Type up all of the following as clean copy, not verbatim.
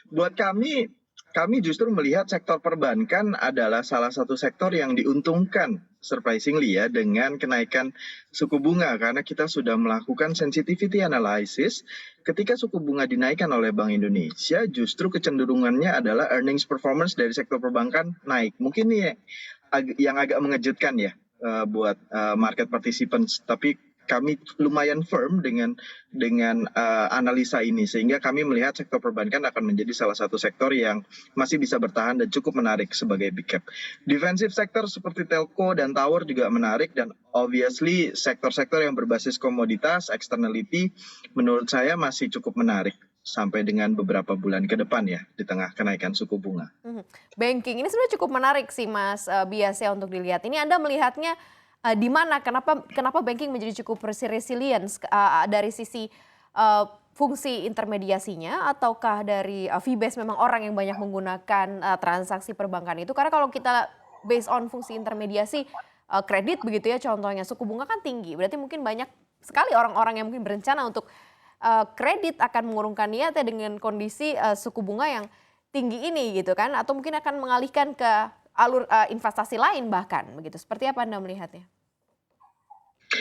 Buat kami justru melihat sektor perbankan adalah salah satu sektor yang diuntungkan surprisingly ya dengan kenaikan suku bunga karena kita sudah melakukan sensitivity analysis. Ketika suku bunga dinaikkan oleh Bank Indonesia, justru kecenderungannya adalah earnings performance dari sektor perbankan naik. Mungkin ini yang agak mengejutkan ya buat market participants, tapi kami lumayan firm dengan analisa ini sehingga kami melihat sektor perbankan akan menjadi salah satu sektor yang masih bisa bertahan dan cukup menarik sebagai big cap. Defensive sektor seperti telco dan tower juga menarik dan obviously sektor-sektor yang berbasis komoditas, externality menurut saya masih cukup menarik sampai dengan beberapa bulan ke depan ya di tengah kenaikan suku bunga. Banking ini sebenarnya cukup menarik sih Mas Bias ya untuk dilihat. Ini Anda melihatnya di mana kenapa banking menjadi cukup resilient dari sisi fungsi intermediasinya ataukah dari fee base memang orang yang banyak menggunakan transaksi perbankan itu? Karena kalau kita based on fungsi intermediasi kredit begitu ya contohnya suku bunga kan tinggi. Berarti mungkin banyak sekali orang-orang yang mungkin berencana untuk kredit akan mengurungkan niatnya dengan kondisi suku bunga yang tinggi ini gitu kan atau mungkin akan mengalihkan ke alur investasi lain bahkan begitu. Seperti apa Anda melihatnya?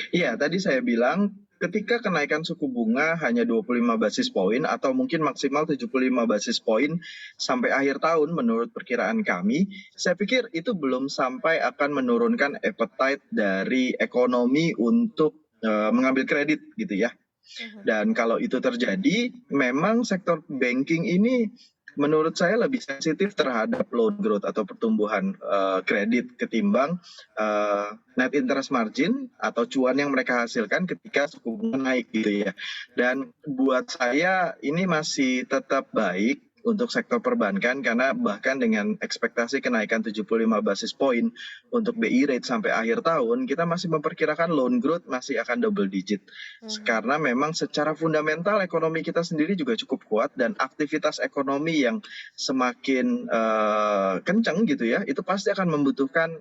Iya, tadi saya bilang ketika kenaikan suku bunga hanya 25 basis poin atau mungkin maksimal 75 basis poin sampai akhir tahun menurut perkiraan kami, saya pikir itu belum sampai akan menurunkan appetite dari ekonomi untuk mengambil kredit gitu ya. Dan kalau itu terjadi, memang sektor banking ini menurut saya lebih sensitif terhadap loan growth atau pertumbuhan kredit ketimbang net interest margin atau cuan yang mereka hasilkan ketika suku bunga naik gitu ya. Dan buat saya ini masih tetap baik untuk sektor perbankan karena bahkan dengan ekspektasi kenaikan 75 basis poin untuk BI rate sampai akhir tahun, kita masih memperkirakan loan growth masih akan double digit. Karena memang secara fundamental ekonomi kita sendiri juga cukup kuat dan aktivitas ekonomi yang semakin kencang gitu ya, itu pasti akan membutuhkan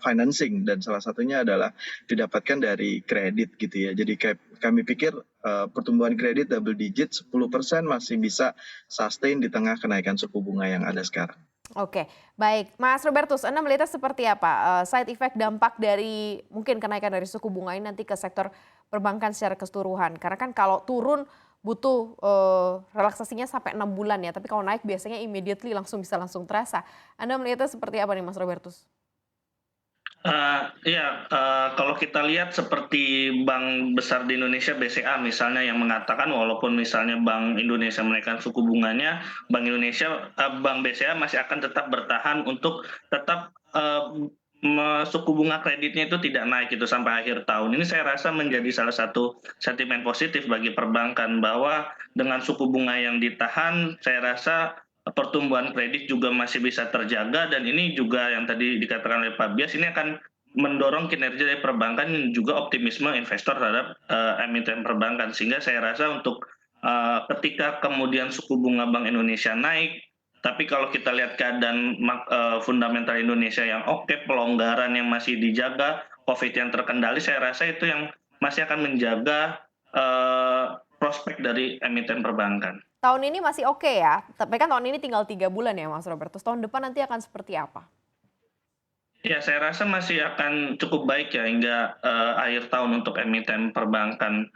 financing dan salah satunya adalah didapatkan dari kredit gitu ya. Jadi kami pikir pertumbuhan kredit double digit 10% masih bisa sustain di tengah kenaikan suku bunga yang ada sekarang. Oke, baik. Mas Robertus, Anda melihatnya seperti apa? Side effect dampak dari mungkin kenaikan dari suku bunga ini nanti ke sektor perbankan secara keseluruhan. Karena kan kalau turun butuh relaksasinya sampai 6 bulan ya, tapi kalau naik biasanya immediately langsung terasa. Anda melihatnya seperti apa nih Mas Robertus? Iya, kalau kita lihat seperti bank besar di Indonesia, BCA misalnya yang mengatakan walaupun misalnya Bank Indonesia menaikkan suku bunganya, Bank BCA masih akan tetap bertahan untuk tetap suku bunga kreditnya itu tidak naik itu sampai akhir tahun. Ini saya rasa menjadi salah satu sentimen positif bagi perbankan bahwa dengan suku bunga yang ditahan, saya rasa pertumbuhan kredit juga masih bisa terjaga dan ini juga yang tadi dikatakan oleh Pak Bias ini akan mendorong kinerja dari perbankan dan juga optimisme investor terhadap emiten perbankan sehingga saya rasa untuk ketika kemudian suku bunga Bank Indonesia naik tapi kalau kita lihat keadaan fundamental Indonesia yang oke, pelonggaran yang masih dijaga, COVID yang terkendali, saya rasa itu yang masih akan menjaga prospek dari emiten perbankan. Tahun ini masih oke ya, tapi kan tahun ini tinggal 3 bulan ya Mas Robertus. Tahun depan nanti akan seperti apa? Ya, saya rasa masih akan cukup baik ya hingga akhir tahun untuk emiten perbankan.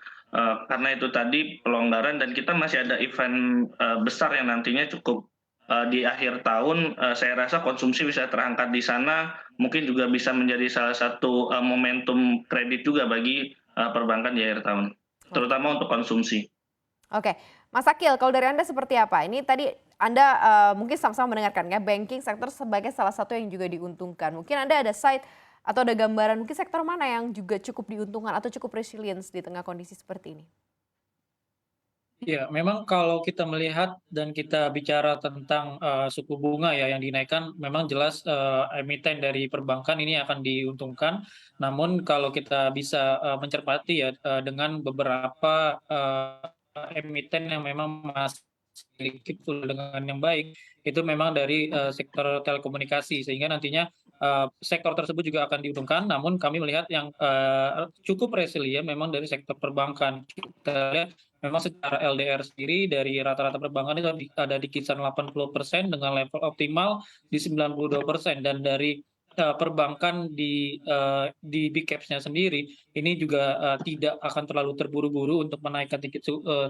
Karena itu tadi pelonggaran dan kita masih ada event besar yang nantinya cukup di akhir tahun. Saya rasa konsumsi bisa terangkat di sana, mungkin juga bisa menjadi salah satu momentum kredit juga bagi perbankan di akhir tahun, terutama untuk konsumsi. Oke, Mas Akil, kalau dari Anda seperti apa? Ini tadi Anda mungkin sama-sama mendengarkan ya, banking sektor sebagai salah satu yang juga diuntungkan. Mungkin Anda ada side atau ada gambaran mungkin sektor mana yang juga cukup diuntungkan atau cukup resilience di tengah kondisi seperti ini? Ya, memang kalau kita melihat dan kita bicara tentang suku bunga ya yang dinaikkan, memang jelas emiten dari perbankan ini akan diuntungkan. Namun kalau kita bisa mencermati ya dengan beberapa emiten yang memang masih memiliki dengan yang baik, itu memang dari sektor telekomunikasi sehingga nantinya sektor tersebut juga akan diuntungkan. Namun kami melihat yang cukup resilient memang dari sektor perbankan. Kita lihat memang secara LDR sendiri dari rata-rata perbankan itu ada di kisaran 80% dengan level optimal di 92%, dan dari perbankan di big caps-nya sendiri ini juga tidak akan terlalu terburu-buru untuk menaikkan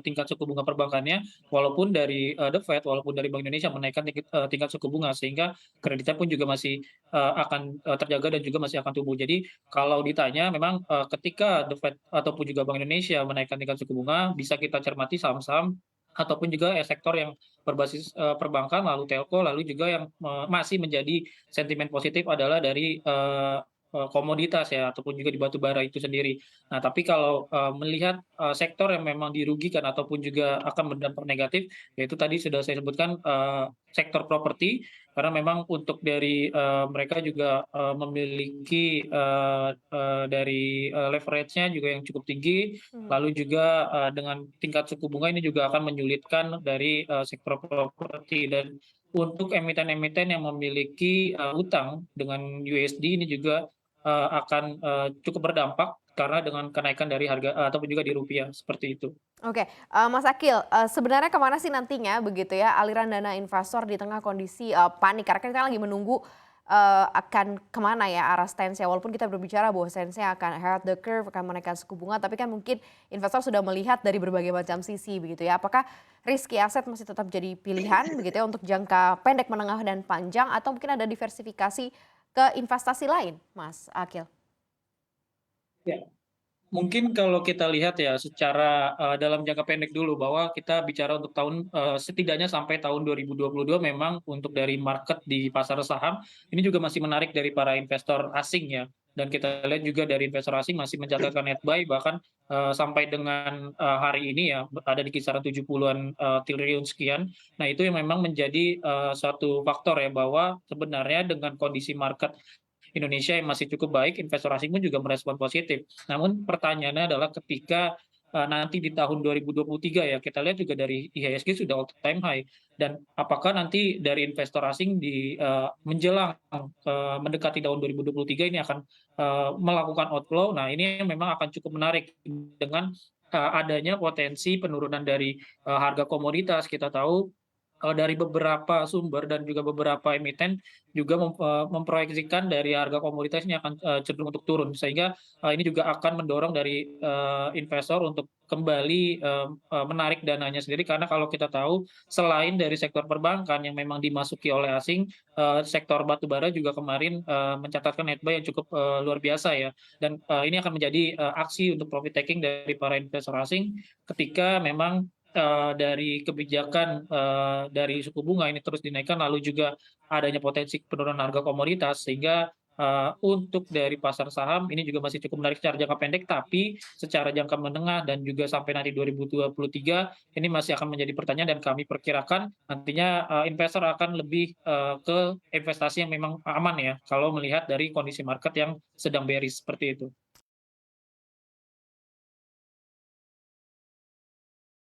tingkat suku bunga perbankannya, walaupun dari The Fed, walaupun dari Bank Indonesia menaikkan tingkat suku bunga, sehingga kreditnya pun juga masih akan terjaga dan juga masih akan tumbuh. Jadi kalau ditanya memang ketika The Fed ataupun juga Bank Indonesia menaikkan tingkat suku bunga, bisa kita cermati saham-saham ataupun juga sektor yang berbasis perbankan, lalu telco, lalu juga yang masih menjadi sentimen positif adalah dari komoditas ya, ataupun juga di batu bara itu sendiri. Nah, tapi kalau melihat sektor yang memang dirugikan ataupun juga akan berdampak negatif, yaitu tadi sudah saya sebutkan sektor properti, karena memang untuk dari mereka juga memiliki dari leverage-nya juga yang cukup tinggi, Mhm. lalu juga dengan tingkat suku bunga ini juga akan menyulitkan dari sektor properti. Dan untuk emiten-emiten yang memiliki utang dengan USD ini juga akan cukup berdampak karena dengan kenaikan dari harga ataupun juga di rupiah, seperti itu. Oke, Mas Akil, sebenarnya kemana sih nantinya begitu ya aliran dana investor di tengah kondisi, panik? Karena kan kita lagi menunggu, akan kemana ya arah stance-nya, walaupun kita berbicara bahwa stance-nya akan ahead the curve, akan menaikkan suku bunga, tapi kan mungkin investor sudah melihat dari berbagai macam sisi begitu ya. Apakah risky asset masih tetap jadi pilihan begitu ya untuk jangka pendek, menengah, dan panjang, atau mungkin ada diversifikasi ke investasi lain, Mas Akil? Ya. Mungkin kalau kita lihat ya secara dalam jangka pendek dulu, bahwa kita bicara untuk setidaknya sampai tahun 2022, memang untuk dari market di pasar saham ini juga masih menarik dari para investor asing ya. Dan kita lihat juga dari investor asing masih mencatatkan net buy, bahkan sampai dengan hari ini ya ada di kisaran 70-an triliun sekian. Nah, itu yang memang menjadi suatu faktor ya, bahwa sebenarnya dengan kondisi market Indonesia yang masih cukup baik, investor asing pun juga merespon positif. Namun pertanyaannya adalah ketika nanti di tahun 2023 ya, kita lihat juga dari IHSG sudah all time high, dan apakah nanti dari investor asing menjelang mendekati tahun 2023 ini akan melakukan outflow. Nah, ini memang akan cukup menarik dengan adanya potensi penurunan dari harga komoditas. Kita tahu dari beberapa sumber dan juga beberapa emiten juga memproyeksikan dari harga komoditas ini akan cenderung untuk turun, sehingga ini juga akan mendorong dari investor untuk kembali menarik dananya sendiri, karena kalau kita tahu selain dari sektor perbankan yang memang dimasuki oleh asing, sektor batubara juga kemarin mencatatkan netbuy yang cukup luar biasa ya. Dan ini akan menjadi aksi untuk profit taking dari para investor asing ketika memang dari kebijakan dari suku bunga ini terus dinaikkan, lalu juga adanya potensi penurunan harga komoditas, sehingga untuk dari pasar saham ini juga masih cukup menarik secara jangka pendek, tapi secara jangka menengah dan juga sampai nanti 2023 ini masih akan menjadi pertanyaan, dan kami perkirakan nantinya investor akan lebih ke investasi yang memang aman ya, kalau melihat dari kondisi market yang sedang bearish seperti itu.